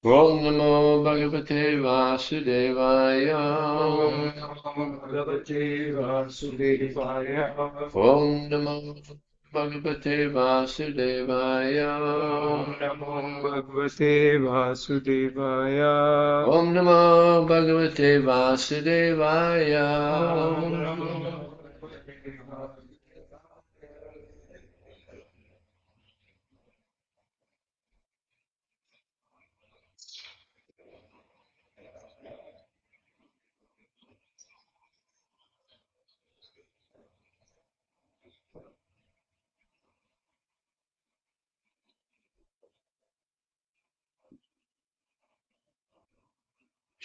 Om Namo Bhagavate Vasudevaya. Om Namo Bhagavate Vasudevaya. Om Namo Bhagavate Vasudevaya. Om Namo Bhagavate Vasudevaya. Om Namo Bhagavate Vasudevaya. Om Namo Bhagavate Vasudevaya.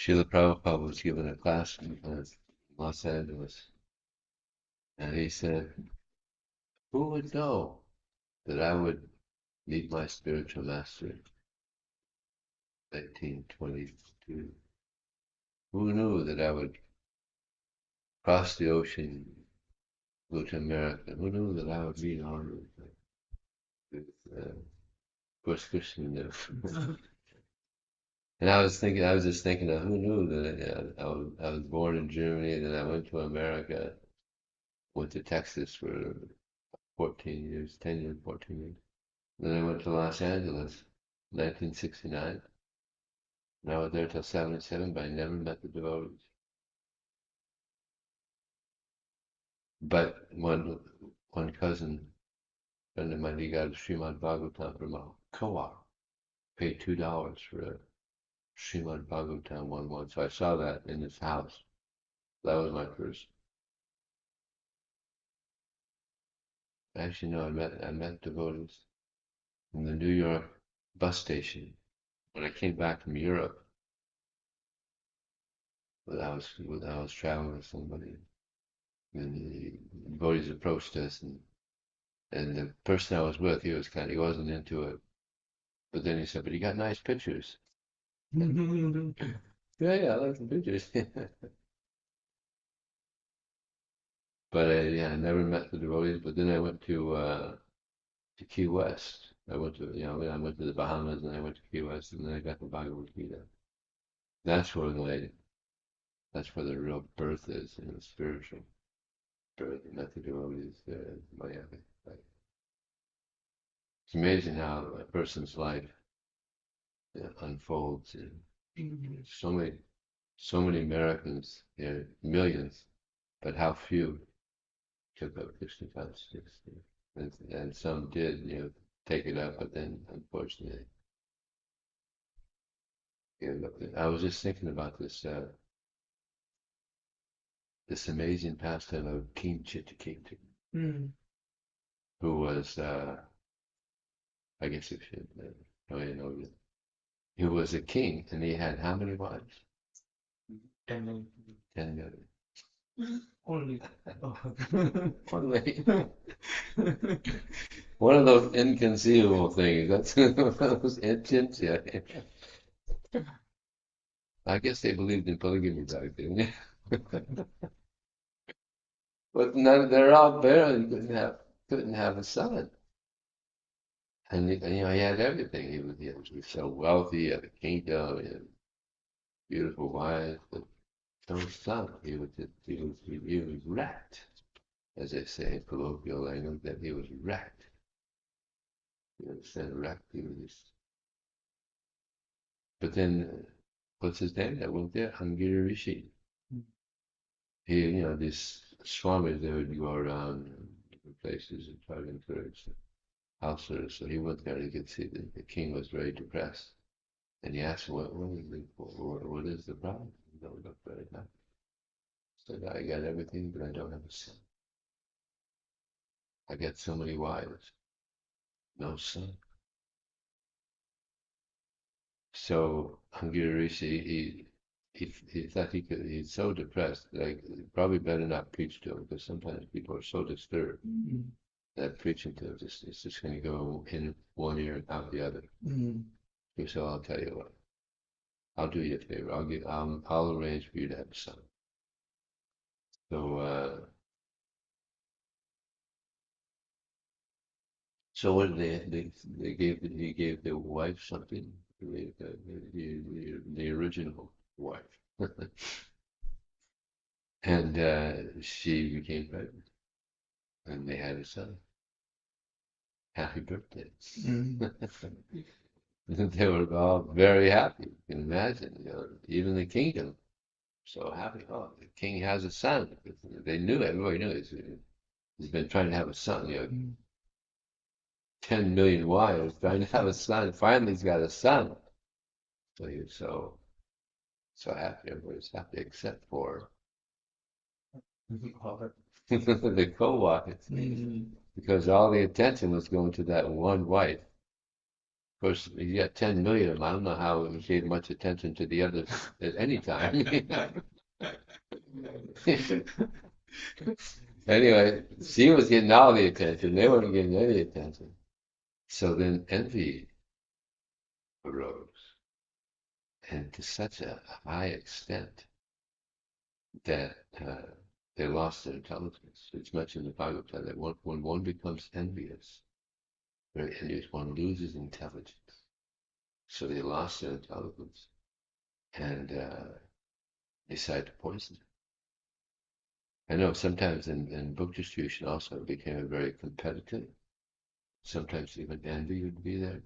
Srila Prabhupada was given a class in Los Angeles, and he said, "Who would know that I would meet my spiritual master in 1922? Who knew that I would cross the ocean, go to America? Who knew that I would meet on with of course, Krishna knew." And I was just thinking, who knew that I was born in Germany, then I went to America, went to Texas for 14 years, 10 years, 14 years. Then I went to Los Angeles, 1969. And I was there till 77, but I never met the devotees. But one cousin, friend of mine, he got a Srimad Bhagavatam from a co-op. Paid $2 for a Srimad Bhagavatam one. So I saw that in his house. That was my first. Actually, no, I met devotees in the New York bus station when I came back from Europe. I was traveling with somebody, and the devotees approached us, and the person I was with, he wasn't into it. But then he said, "But you got nice pictures." Yeah, I like the pictures. But I never met the devotees. But then I went to Key West. I went to the Bahamas, and I went to Key West, and then I got the Bhagavad Gita. That's where the real birth is, spiritual birth. Met the devotees in Miami. It's amazing how a person's life unfolds. So many Americans, millions, but how few took up Krishna consciousness. And some did, take it up, but then unfortunately, I was just thinking about this amazing pastime of King Chitta, who was, I guess if you know, he was a king, and he had how many wives? 10 10 million. only. Only. One of those inconceivable things. That's one of those intense, yeah. I guess they believed in polygamy back then. But they're all barely couldn't have a son. And he had everything. He was so wealthy, he had a kingdom, he had beautiful wife, but no son. He was wrecked, as they say in colloquial language, that he was wrecked. You understand, wrecked. He was just. But then, what's his name? That went there, Angiri Rishi. These swamis, they would go around different places and try to encourage the householders. So he went there and he could see that the king was very depressed. And he asked him, what is the problem? You don't look very happy. He said, I got everything, but I don't have a son. I got so many wives, no son. So Angiri, he thought he's so depressed, like, probably better not preach to him, because sometimes people are so disturbed that preaching to them it's just going to go in one ear and out the other. So I'll tell you what, I'll do you a favor. I'll arrange for you to have a son. So what did he gave the wife something, the original wife, and she became pregnant, and they had a son. Happy birthday! They were all very happy. You can imagine, even the kingdom so happy. Oh, the king has a son. They knew, everybody knew he's been trying to have a son. 10 million wives trying to have a son. Finally, he's got a son. So he was so happy. Everybody's happy except for the co-wives, because all the attention was going to that one wife. Of course, he got 10 million of them. I don't know how he gave much attention to the others at any time. Anyway, she was getting all the attention. They weren't getting any attention. So then envy arose, and to such a high extent that they lost their intelligence. It's mentioned in the Bhagavatam that when one becomes envious, very envious, one loses intelligence. So they lost their intelligence and decided to poison I know sometimes in book distribution also it became very competitive. Sometimes even envy would be there.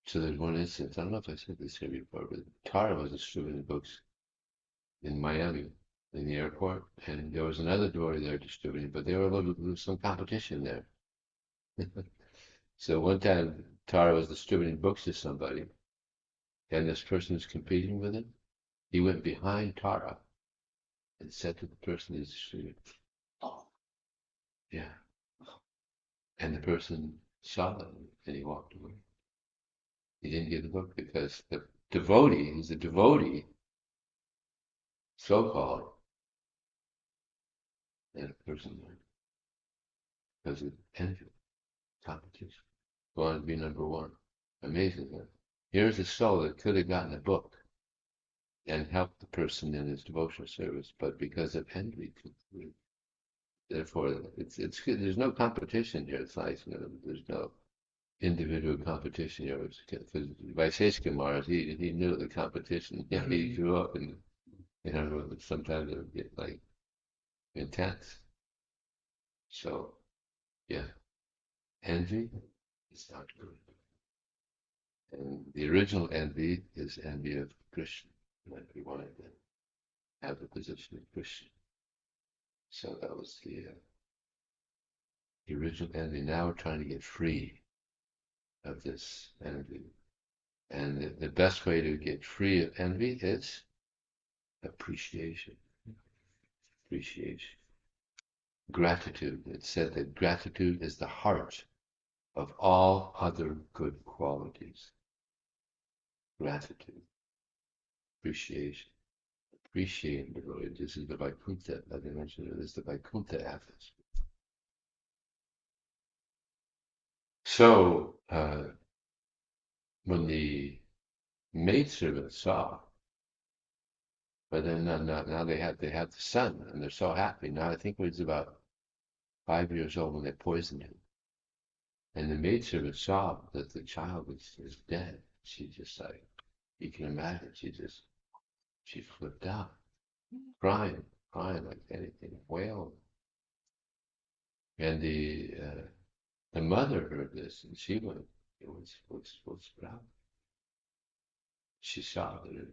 So there's one instance, I don't know if I said this here before, but Tara was distributing books in Miami in the airport, and there was another devotee there distributing, but there was some competition there. So one time Tara was distributing books to somebody, and this person was competing with him. He went behind Tara and said to the person he's distributing, "Oh, yeah." And the person saw it and he walked away. He didn't get the book because the devotee, he's a devotee, so-called, and a person because of envy, competition, wanted to be number one. Amazing, huh? Here's a soul that could have gotten a book and helped the person in his devotional service, but because of envy, therefore, it's good. There's no competition here. It's nice, there's no individual competition here. Because Vaisheshika Maharaj, he knew the competition. He grew up in, sometimes it would get like intense. So, yeah, envy is not good. And the original envy is envy of Krishna, that we wanted to have the position of Krishna. So that was the original envy. Now we're trying to get free of this envy. And the best way to get free of envy is appreciation. Appreciation. Gratitude. It said that gratitude is the heart of all other good qualities. Gratitude. Appreciation. Appreciating the Lord. This is the Vaikuntha, as I mentioned, this is the Vaikuntha atmosphere. So, when the maidservants saw, but then now they have the son, and they're so happy. Now I think he was about 5 years old when they poisoned him. And the maidservant saw that the child is dead. She just like, you can imagine, she flipped out, crying like anything, wailing. And the mother heard this, and she went, what's wrong? She saw that her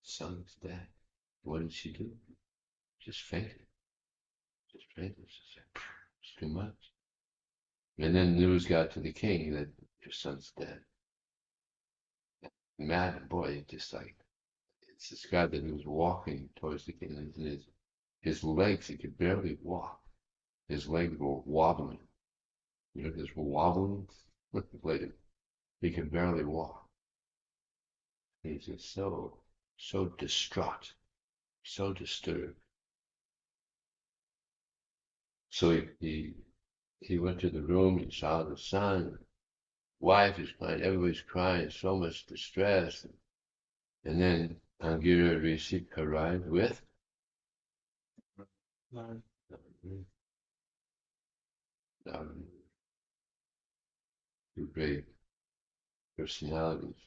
son was dead. What did she do? Just fainted. Just fainted. She said, it's too much. And then news got to the king that your son's dead. Mad boy, just like, it's described that he was walking towards the king, and his legs, he could barely walk. His legs were wobbling. You know, just wobbling. Like he could barely walk. He's just so distraught, so disturbed. So he went to the room. He saw the son, wife is crying, everybody's crying, so much distress. And then Angira Rishi arrived with two great personalities.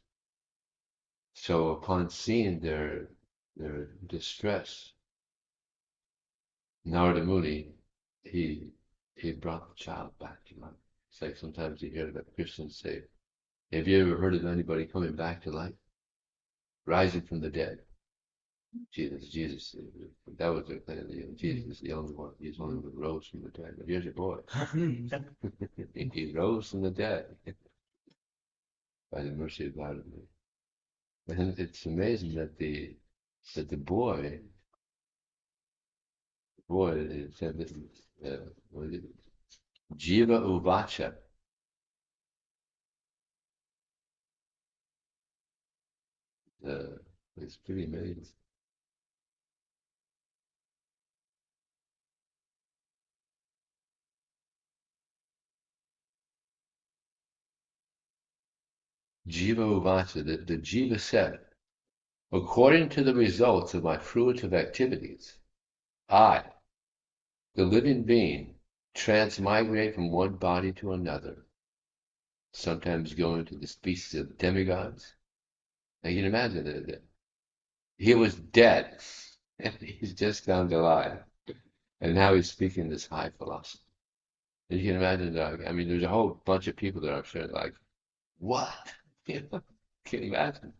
So upon seeing their distress, Narada Muni, he brought the child back to life. It's like sometimes you hear that Christians say, have you ever heard of anybody coming back to life? Rising from the dead? Jesus, that was their thing. Jesus is the only one. He's the only one who rose from the dead. But here's your boy. He rose from the dead by the mercy of God. And it's amazing that the boy, it said this, what is it? Jiva Uvacha. It's pretty amazing. Jiva Uvacha, the Jiva said, according to the results of my fruitive activities, I, the living being, transmigrate from one body to another, sometimes going to the species of demigods. Now you can imagine that he was dead. And he's just come to life. And now he's speaking this high philosophy. And you can imagine, I mean, there's a whole bunch of people that I'm sure like, what? You know, can you imagine?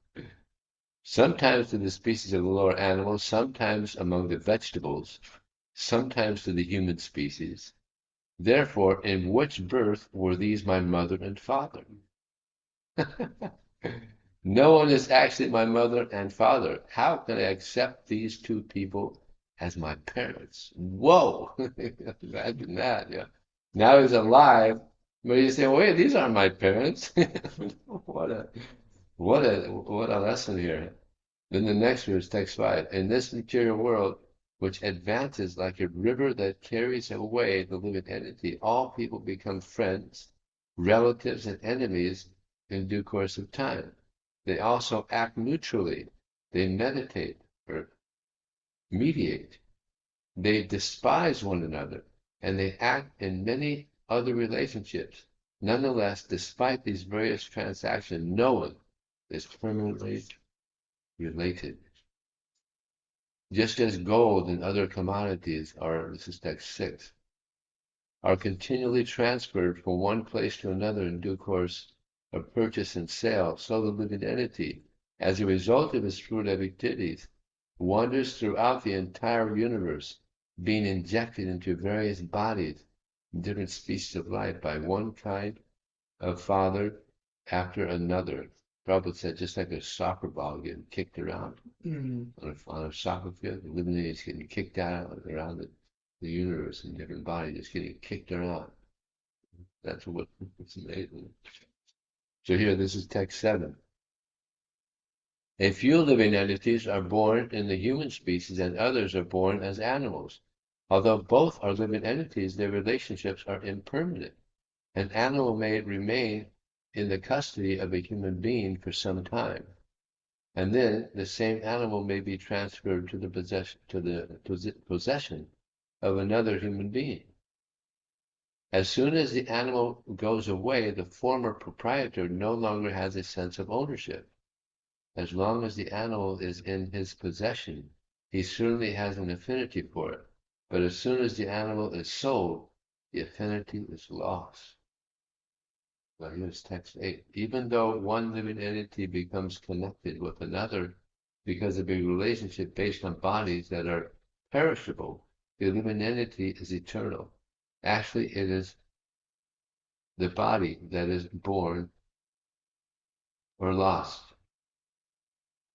Sometimes to the species of the lower animals, sometimes among the vegetables, sometimes to the human species. Therefore, in which birth were these my mother and father? No one is actually my mother and father. How can I accept these two people as my parents? Whoa! Imagine that, yeah. Now he's alive, but you say, wait, these aren't my parents. What a what a lesson here. Then the next verse, text 5. In this material world, which advances like a river that carries away the living entity, all people become friends, relatives, and enemies in due course of time. They also act neutrally. They meditate or mediate. They despise one another, and they act in many other relationships. Nonetheless, despite these various transactions, no one is permanently related. Just as gold and other commodities are, this is text 6, are continually transferred from one place to another in due course of purchase and sale, so the living entity, as a result of its fruitive activities, wanders throughout the entire universe, being injected into various bodies, different species of life, by one kind of father after another. Prabhu said, just like a soccer ball getting kicked around on a soccer field, the living entity is getting kicked out around the universe in different bodies, just getting kicked around. That's what it's amazing. So here, this is text 7. A few living entities are born in the human species and others are born as animals. Although both are living entities, their relationships are impermanent. An animal may remain in the custody of a human being for some time, and then the same animal may be transferred to the possession of another human being. As soon as the animal goes away, the former proprietor no longer has a sense of ownership. As long as the animal is in his possession, he certainly has an affinity for it. But as soon as the animal is sold, the affinity is lost. Well, here's text 8. Even though one living entity becomes connected with another because of a relationship based on bodies that are perishable, the living entity is eternal. Actually, it is the body that is born or lost,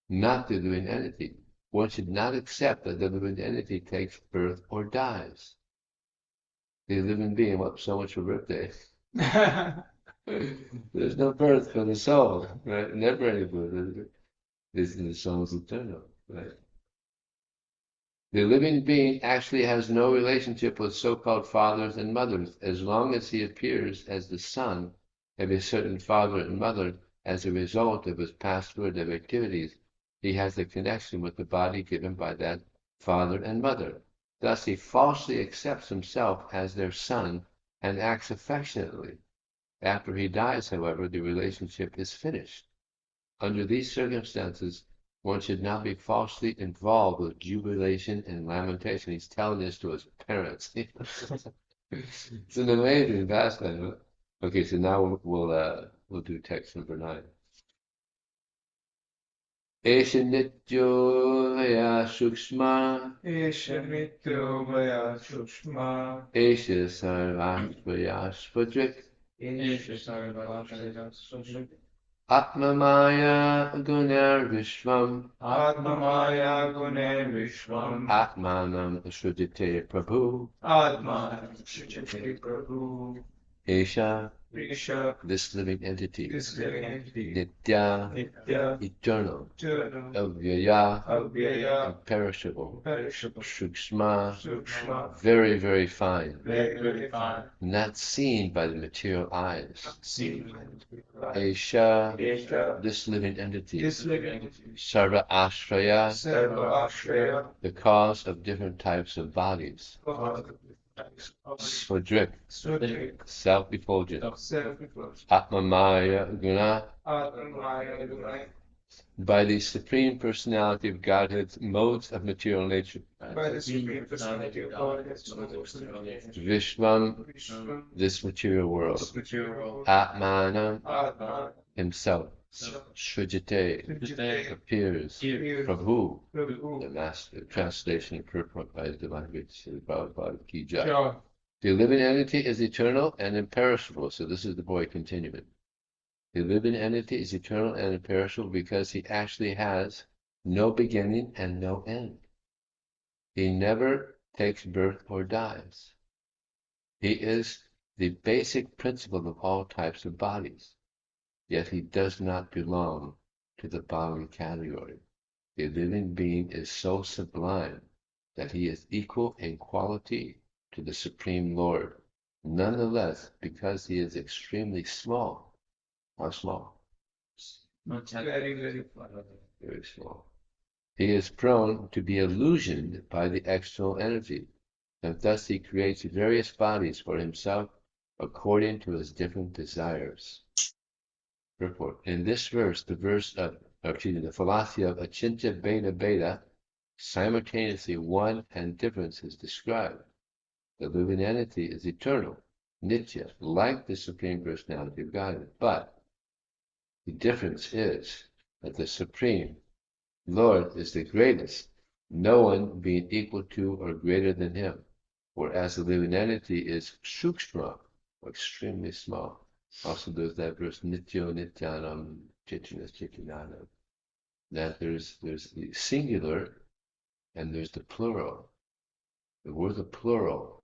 not the living entity. One should not accept that the living entity takes birth or dies. The living being, what, so much for birthday. There's no birth for the soul, right? Never any birth. The soul is eternal, right? The living being actually has no relationship with so-called fathers and mothers, as long as he appears as the son of a certain father and mother as a result of his past fruitive activities. He has a connection with the body given by that father and mother. Thus he falsely accepts himself as their son and acts affectionately. After he dies, however, the relationship is finished. Under these circumstances, one should not be falsely involved with jubilation and lamentation. He's telling this to his parents. It's an amazing pastime. Okay, so now we'll do text number 9. Esha nityo vaya shukshma. Esha nityo vaya shukshma. Esha sarvashvaya svadrik. Esha sarvashaya sujit. Atma Maya Gunar Vishvam. Atma Maya Gune Vishvam. Atmanam Shrujite Prabhu. Atma Sujati Prabhu. Esha, Risha. this living entity. This living entity. Nitya, Nitya. eternal. Eternal. Avyaya, Avyaya. imperishable. Perishable. Shukshma, Sukshma. very, very fine. Very, very fine. Not seen by the material eyes. Seen. Esha, Esha. this living entity. This living entity. Sarva Ashraya, Sarva Ashraya. the cause of different types of bodies. Svadrik, self-effulgent. Atma Maya Guna, Atma Maya Guna. by the Supreme Personality of Godhead's modes of material nature. By the Supreme Personality of God, Vishvam, this material world. Atmanam, himself. Srijate, appears. Prabhu, the master. Translation and purport by the Divine Grace of Prabhupada Ki Jai. The living entity is eternal and imperishable. So this is the boy continuing. The living entity is eternal and imperishable because he actually has no beginning and no end. He never takes birth or dies. He is the basic principle of all types of bodies, yet he does not belong to the bodily category. The living being is so sublime that he is equal in quality to the Supreme Lord. Nonetheless, because he is extremely small, how small? Very, very Very small. He is prone to be illusioned by the external energy, and thus he creates various bodies for himself according to his different desires. Report. In this verse, the philosophy of Achintya Beta Beta, simultaneously one and difference is described. The living entity is eternal, nitya, like the Supreme Personality of God. But the difference is that the Supreme Lord is the greatest, no one being equal to or greater than him, whereas the living entity is sukshma, extremely small. Also there's that verse, nityo nityanam chitinas chitinanam, that there's the singular and there's the plural. We're the plural.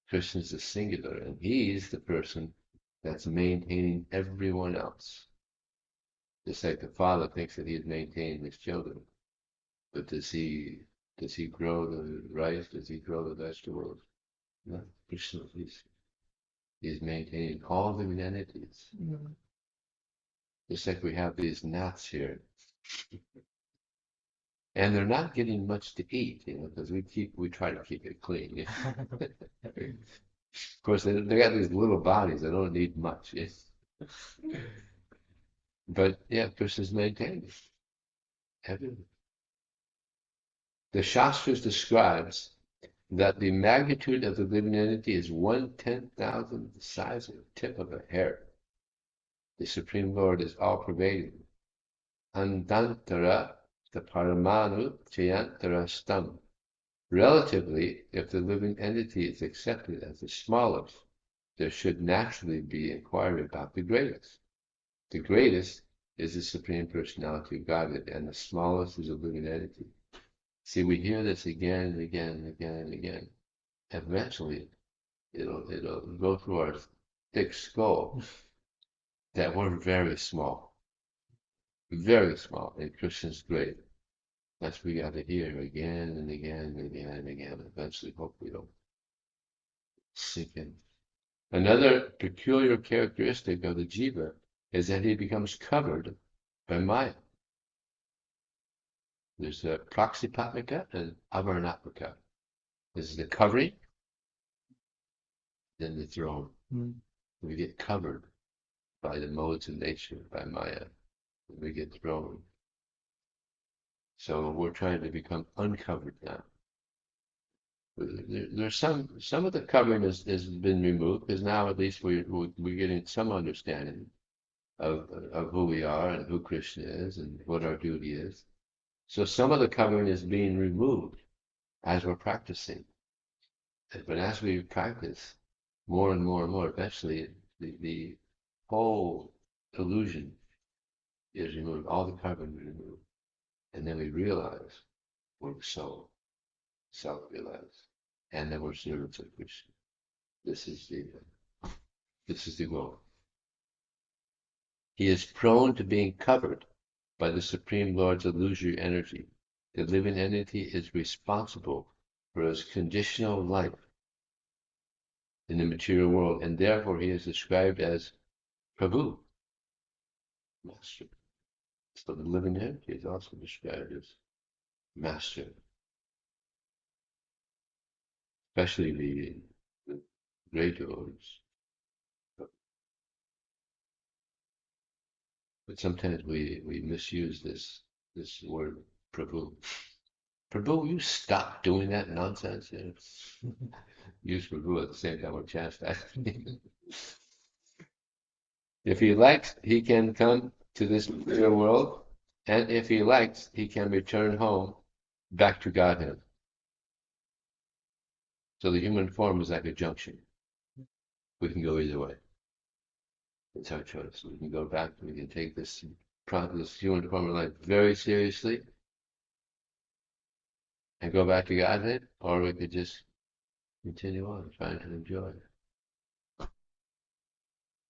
Krishna's the singular, and he's the person that's maintaining everyone else. Just like the father thinks that he's maintaining his children. But does he grow the rice? Does he grow the vegetables? No. Krishna, he's maintaining all living entities. Mm-hmm. Just like we have these gnats here. And they're not getting much to eat, because we try to keep it clean. Of course, they got these little bodies. They don't need much. But yeah, Krishna's maintaining everything. The Shastras describes that the magnitude of the living entity is 1/10,000th the size of the tip of a hair. The Supreme Lord is all-pervading. Andantara, the paramanu, chayantara stam. Relatively, if the living entity is accepted as the smallest, there should naturally be inquiry about the greatest. The greatest is the Supreme Personality of Godhead, and the smallest is a living entity. See, we hear this again and again and again and again. Eventually, it'll go through our thick skull that we're very small, and Krishna's great. That's what we got to hear again and again and again and again. Eventually, hopefully, it'll sink in. Another peculiar characteristic of the jiva is that he becomes covered by Maya. There's a praksipatmika and avarnatmika. This is the covering, then the throne. Mm. We get covered by the modes of nature, by Maya. We get thrown. So we're trying to become uncovered now. There's some of the covering has been removed, because now at least we're getting some understanding of who we are and who Krishna is and what our duty is. So some of the covering is being removed as we're practicing. But as we practice more and more and more, eventually the whole illusion is removed, all the covering is removed. And then we realize we're so self-realized, and then we're servants of Krishna. This is the goal. He is prone to being covered by the Supreme Lord's illusory energy. The living entity is responsible for his conditional life in the material world, and therefore he is described as Prabhu, master. So the living entity is also described as master, especially the great devotees. But sometimes we misuse this word Prabhu. Prabhu, you stop doing that nonsense. Use Prabhu at the same time we're chastising. If he likes, he can come to this material world, and if he likes, he can return home back to Godhead. So the human form is like a junction. We can go either way. It's our choice. We can go back, we can take this human form of life very seriously and go back to Godhead, or we could just continue on trying to enjoy it.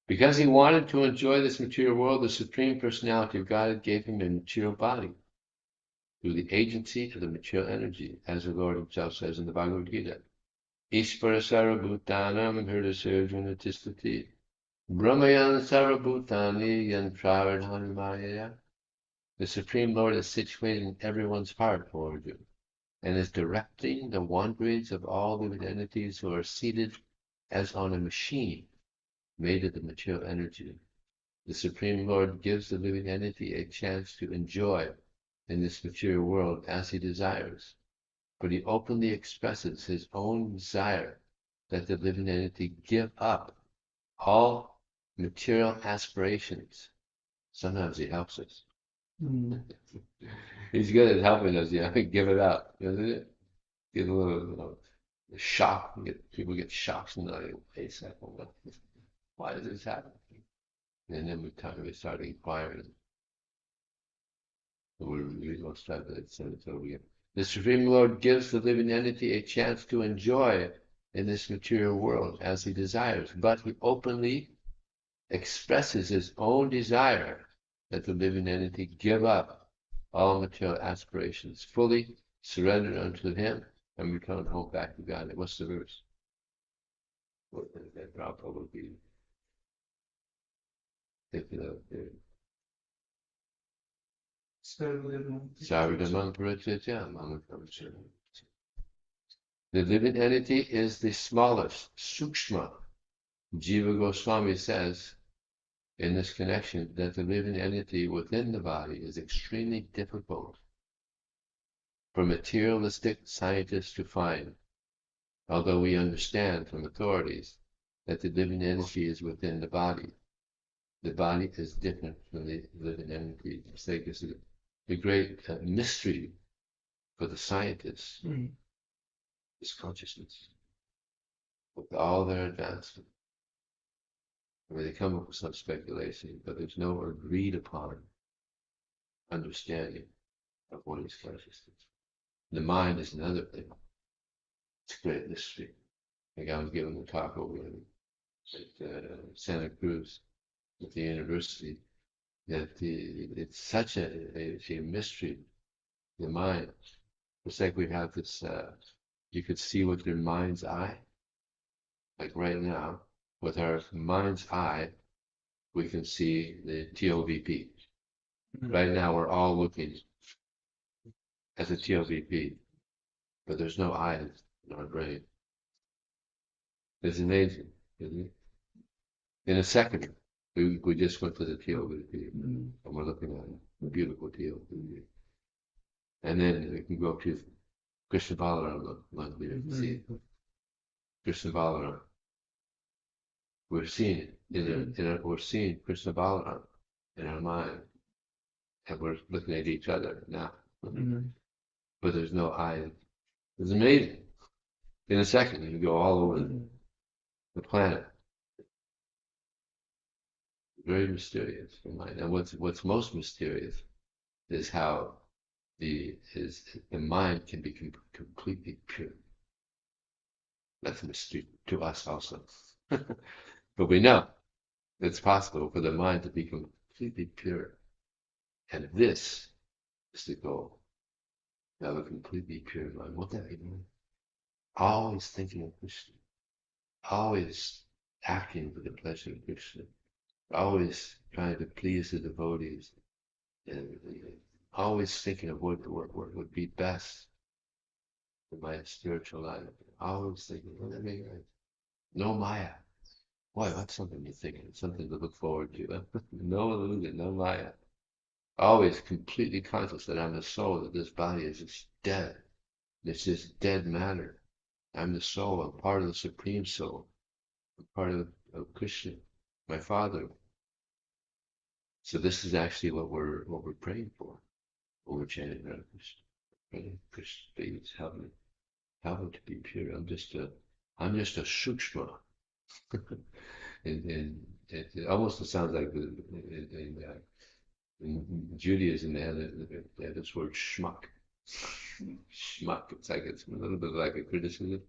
Because he wanted to enjoy this material world, the Supreme Personality of Godhead gave him a material body through the agency of the material energy, as the Lord himself says in the Bhagavad Gita. Ishvara sarvabhutanam hridasarjanatistati brahmayan sarvabhutani yantraradhani maya. The Supreme Lord is situated in everyone's heart, O Arjuna, and is directing the wanderings of all living entities who are seated as on a machine made of the material energy. The Supreme Lord gives the living entity a chance to enjoy in this material world as he desires, but he openly expresses his own desire that the living entity give up all material aspirations. Sometimes he helps us. He's good at helping us, give it up, isn't it? Get a little, shock. People get shocks in the face. Why does this happen? And then we start inquiring. We don't start that sentence over again. The Supreme Lord gives the living entity a chance to enjoy in this material world as he desires, but he openly expresses his own desire that the living entity give up all material aspirations, fully surrender unto him, and return home back to God. What's the verse? That Prabhupada would be thinking of there. Sarvadhamam Parachatya Mama Parachatya. The living entity is the smallest, sukshma. Jiva Goswami says in this connection that the living entity within the body is extremely difficult for materialistic scientists to find, although we understand from authorities that the living entity is within the body. The body is different from the living entity. It's like this is the great mystery for the scientists is consciousness. With all their advancement, they come up with some speculation, but there's no agreed upon understanding of what is consciousness. The mind is another thing. It's a great mystery. Like I was giving a talk over at Santa Cruz at the university, that it's such a mystery, the mind. It's like we have this, you could see with your mind's eye, like right now, with our mind's eye, we can see the TOVP. Right now, we're all looking at the TOVP, but there's no eyes in our brain. It's amazing, isn't it? In a second, we just went to the TOVP, and we're looking at it, a beautiful TOVP. And then we can go up to Krishna Balaram, like we see Krishna Balaram. We're seeing it we're seeing Krishna Balaram in our mind, and we're looking at each other now. But there's no eyes. It's amazing. In a second, you can go all over the planet. Very mysterious for mind. And what's most mysterious is how the mind can be completely pure. That's a mystery to us also. But we know it's possible for the mind to be completely pure. And this is the goal. To have a completely pure mind. What that mean? Always thinking of Krishna. Always acting for the pleasure of Krishna. Always trying to please the devotees. And always thinking of what would be best for my spiritual life. Always thinking, no Maya. Boy, that's something to think of, something to look forward to. No illusion, no Maya. Always completely conscious that I'm the soul, that this body is just dead. It's just dead matter. I'm the soul. I'm part of the Supreme Soul. I'm part of Krishna, my Father. So this is actually what we're praying for. What we're chanting Hare Krishna. Praying, Krishna, please help me. Help me to be pure. I'm just a shukshma. and it almost sounds like in Judaism they have this word schmuck. Schmuck. It's like it's a little bit like a criticism.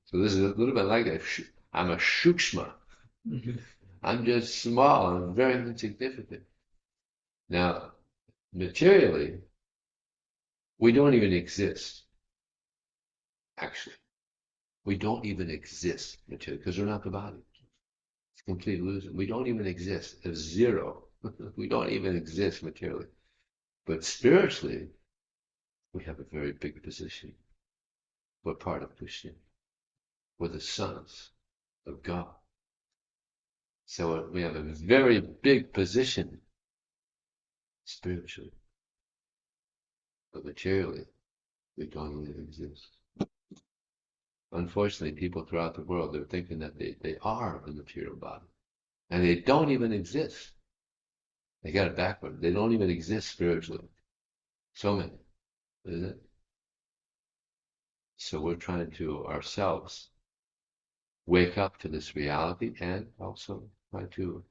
So this is a little bit like that. I'm a shukshma. I'm just small and very insignificant. Now, materially, we don't even exist. Actually, we don't even exist materially because we're not the body. It's complete illusion. We don't even exist. It's zero. We don't even exist materially. But spiritually, we have a very big position. We're part of Krishna. We're the sons of God. So we have a very big position spiritually. But materially, we don't even exist. Unfortunately, people throughout the world, they're thinking that they are the material body. And they don't even exist. They got it backward. They don't even exist spiritually. So many, isn't it? So we're trying to ourselves wake up to this reality and also try to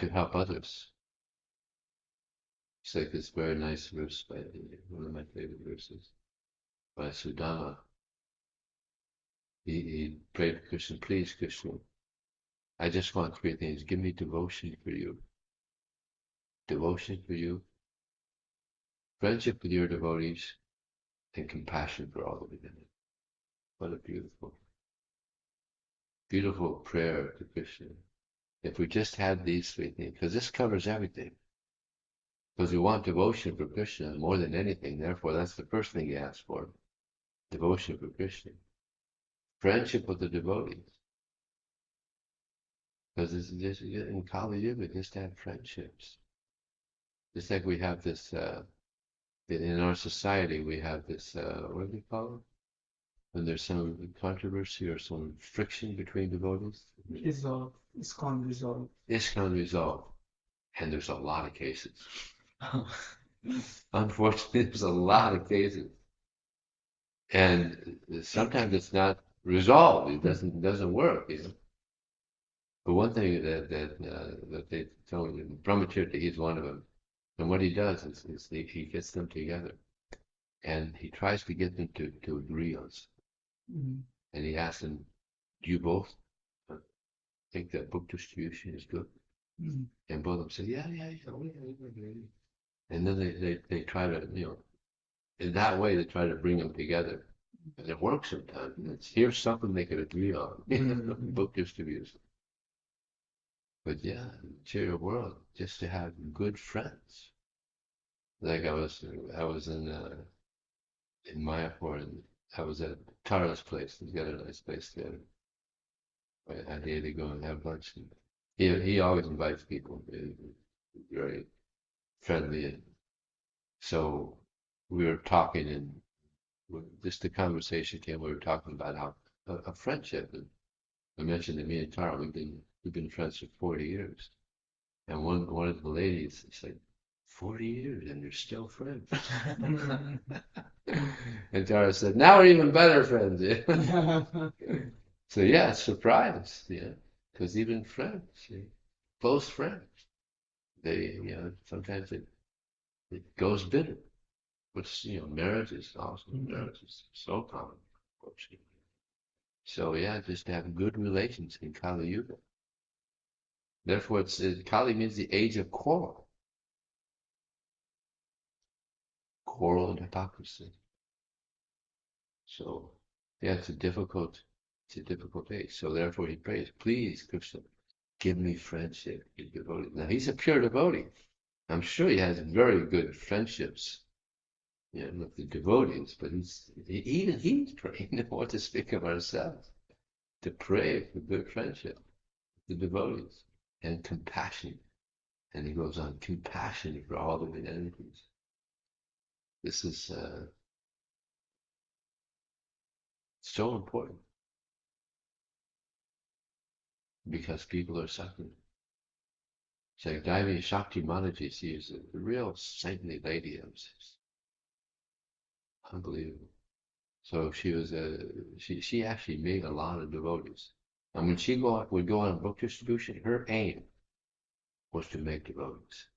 help others. It's like this very nice verse by one of my favorite verses by Sudama. He prayed to Krishna, please Krishna, I just want three things. Give me devotion for you, friendship with your devotees, and compassion for all the beginners. What a beautiful, beautiful prayer to Krishna. If we just had these three things, because this covers everything. Because we want devotion for Krishna more than anything, therefore that's the first thing he asks for. Devotion for Krishna. Friendship with the devotees. Because this is just in Kali Yuga, just to have friendships. Just like we have this, in our society, we have this, what do we call it? When there's some controversy or some friction between devotees? Resolve. ISKCON resolve. ISKCON resolve. And there's a lot of cases. Unfortunately, there's a lot of cases. And sometimes it's not resolved. It doesn't work, you know. But one thing that they tell me, Brahmacharya, he's one of them. And what he does is he gets them together, and he tries to get them to agree on something. And he asks them, "Do you both think that book distribution is good?" And both of them say, "Yeah, we agree." And then they try to, you know, in that way they try to bring them together, and it works sometimes. Here's something they could agree on, book distribution. But yeah, in the material world, just to have good friends. Like I was in Mayapur, and I was at Tara's place. He's got a nice place there. I had to go and have lunch. And he always invites people. He's very friendly, and so we were talking, and just the conversation came. We were talking about how a friendship, and I mentioned that me and Tara we've been friends for 40 years, and one of the ladies said, 40 years and you're still friends. And Tara said, now we're even better friends. So yeah, surprise, yeah, because even friends, close friends, they, sometimes it goes bitter. Which, marriage is awesome. Marriage is so common, unfortunately. So yeah, just to have good relations in Kali Yuga. Therefore, Kali means the age of quarrel. Quarrel and hypocrisy. So yeah, it's a difficult age. So therefore he prays, please, Krishna, give me friendship with devotees. Now he's a pure devotee. I'm sure he has very good friendships, with the devotees, but even he's praying what to speak of ourselves. to pray for good friendship, the devotees, and compassion. And he goes on, compassion for all of the entities. This is so important because people are suffering. So Devi Shakti Mataji, she is a real saintly lady. It was unbelievable. So she was she actually made a lot of devotees. And when she would go on book distribution, her aim was to make devotees.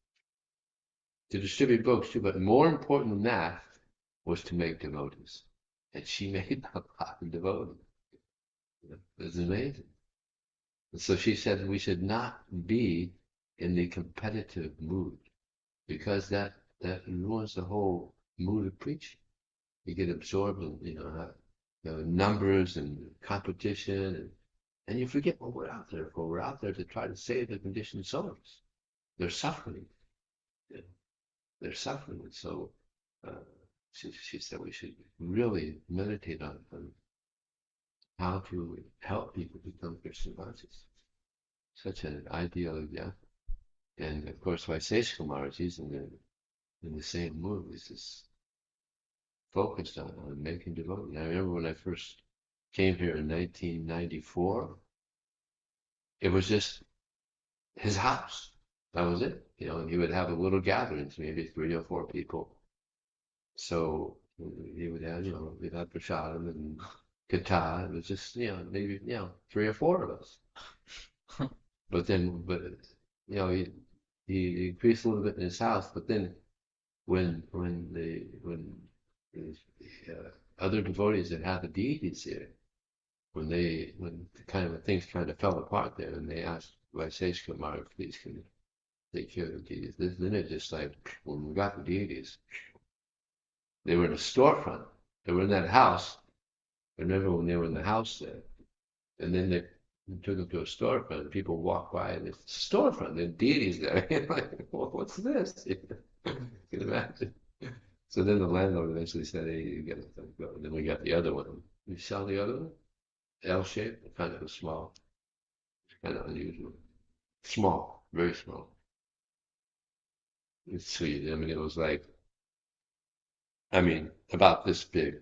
To distribute books too, but more important than that was to make devotees. And she made a lot of devotees. It was amazing. And so she said we should not be in the competitive mood because that ruins the whole mood of preaching. You get absorbed in numbers and competition, and you forget what we're out there for. We're out there to try to save the conditioned souls. They're suffering. They're suffering. So she said we should really meditate on how to help people become Krishna conscious. Such an ideal example. And of course, Vaiseshika Maharaj, he's in the same mood. He's just focused on making devotees. I remember when I first came here in 1994, it was just his house. That was it. And he would have a little gatherings, maybe 3 or 4 people. So he would have, we'd have prasadam and katha. It was just, maybe, 3 or 4 of us. But he increased a little bit in his house. But then when the other devotees that had the deities here, when things kind of fell apart there, and they asked Vaiseshika Maharaj, please can you take care of the deities? Then it just like when we got the deities, they were in a storefront. They were in that house. I remember when they were in the house there, and then they took them to a storefront. And people walk by, and it's a storefront. The deities there. Like, well, what's this? You can imagine. So then the landlord eventually said, "Hey, you got to go." And then we got the other one. You saw the other one? L-shaped, kind of small, kind of unusual. Small, very small. It's sweet. I mean, it was like, about this big,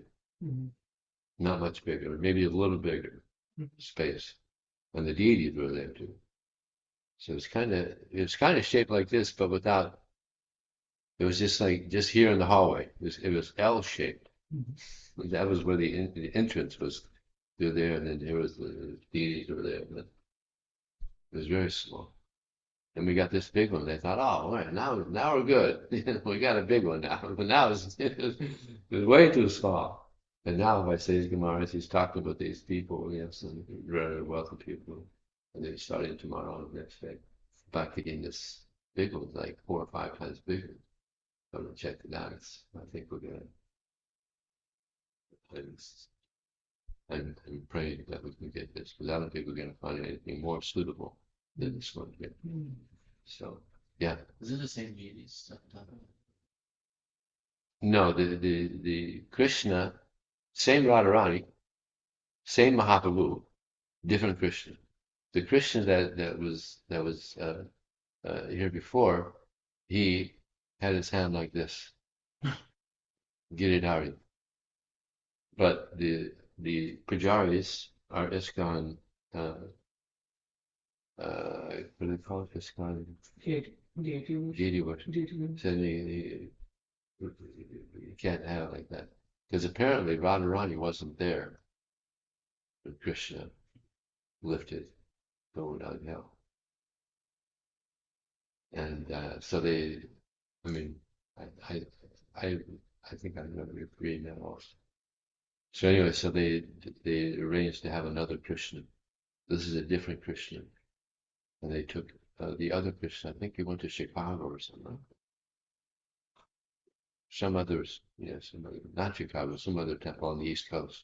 not much bigger, maybe a little bigger space. And the deities were there too. So it was kind of shaped like this, but without, it was just like, just here in the hallway. It was L-shaped. That was where the entrance was through there, and then there was the deities over there. But it was very small. And we got this big one. They thought, oh, all right, now we're good. We got a big one now. But now it was way too small. And now by Sage Maharaj, he's talking about these people, some very wealthy people. And they're starting tomorrow on the next day. About getting this big one, like 4 or 5 times bigger. I'm going to check it out. I think we're going to, I'm praying that we can get this, because I don't think we're going to find anything more suitable than this one here. So, yeah. Is it the same deities? No, the Krishna, same Radharani, same Mahaprabhu, different Krishna. The Krishna that was here before, he had his hand like this, Giridhari. But the pujaris are ISKCON. What do they call it? ISKCON deity worship. So you can't have it like that, because apparently Radharani wasn't there when Krishna lifted going downhill, and so they, I mean, I I think I remember reading that also. So anyway, so they arranged to have another Krishna. This is a different Krishna, and they took the other Krishna. I think he went to Chicago or something. Some others, yes, not Chicago, some other temple on the East Coast.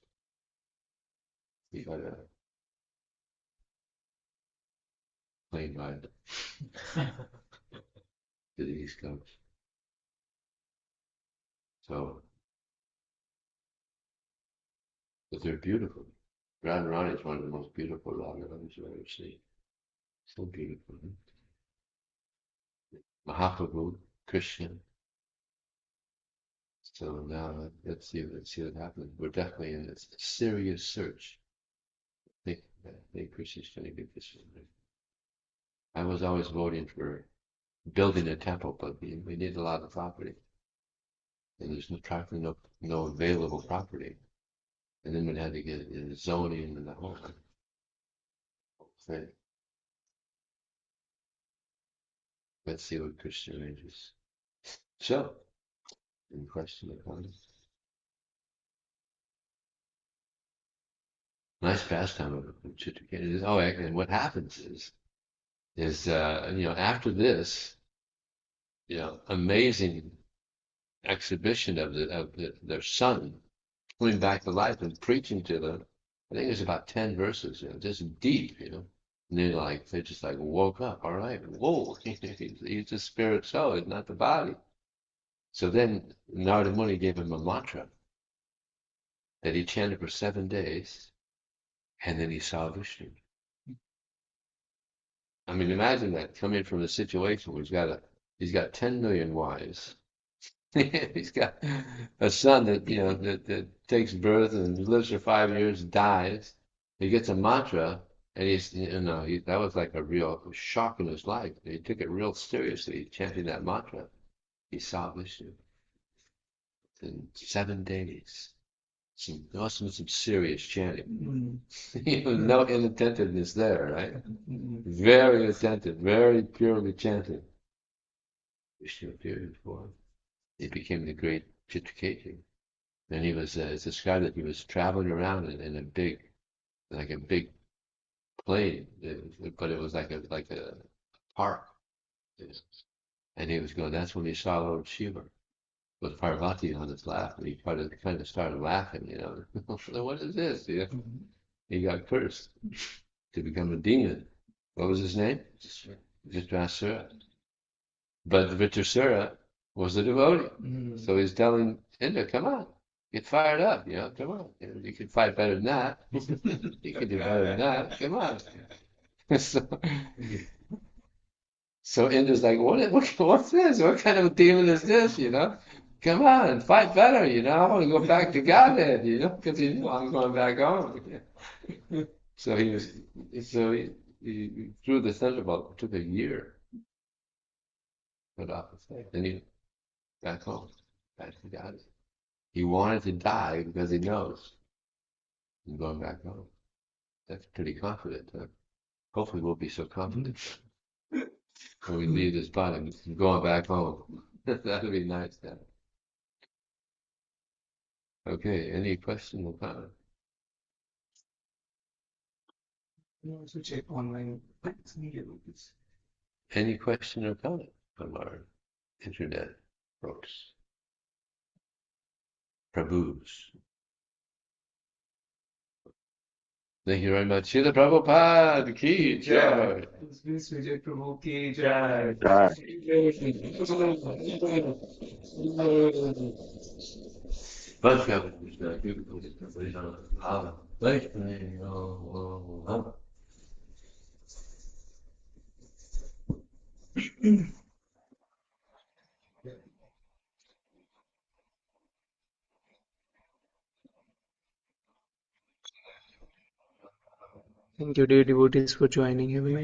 He got a plane ride to the East Coast. So, but they're beautiful. Radharani is one of the most beautiful Radharanis you've ever seen. So beautiful. Mahaprabhu, Krishna. So now let's see what happens. We're definitely in a serious search. I think Krishna's going to get this one. I was always voting for building a temple, but we need a lot of property. And there's no available property. And then we had to get zoning and the whole thing. Let's see what Krishna arranges. So, any question or comments? Nice pastime of Chitrikana. Oh, and what happens is after this, amazing exhibition of their son coming back to life and preaching to them. I think it was about 10 verses, just deep, And they just woke up. All right, whoa, he's the spirit soul, it's not the body. So then Narada Muni gave him a mantra that he chanted for 7 days, and then he saw Vishnu. I mean, imagine that coming from a situation where he's got 10 million wives. He's got a son that takes birth and lives for 5 years, dies. He gets a mantra, and that was like a real shock in his life. He took it real seriously, chanting that mantra. He saw Vishnu in 7 days. Some serious chanting. No inattentiveness there, right? Very attentive, very purely chanting. Vishnu appeared for him. He became the great Chitraketu. And he was, it's described that he was traveling around in a big plane, but it was like a park. And he was going, that's when he saw Lord Shiva with Parvati on his lap. And he kind of started laughing, what is this? He got cursed to become a demon. What was his name? Vitrasura. But Vitrasura was a devotee. So he's telling Indra, come on, get fired up, come on. You can fight better than that. You can do better than that. Come on. So Indra's like, what's this? What kind of a demon is this, Come on, fight better, I want to go back to Godhead, because I'm going back home. So he threw the thunderbolt. It took a year. Cut off his head. Then he back home, back to Godhead. He wanted to die because he knows he's going back home. That's pretty confident, huh? Hopefully we'll be so confident when we leave this body and going back home. That'd be nice, then. Okay, any question or comment? You also check online. Any question or comment from our internet folks? Prabhus. Thank you very much. Srila Prabhupada ki jai. This Vijay Prabhu ki jai. Thank you, dear devotees, for joining. Have a nice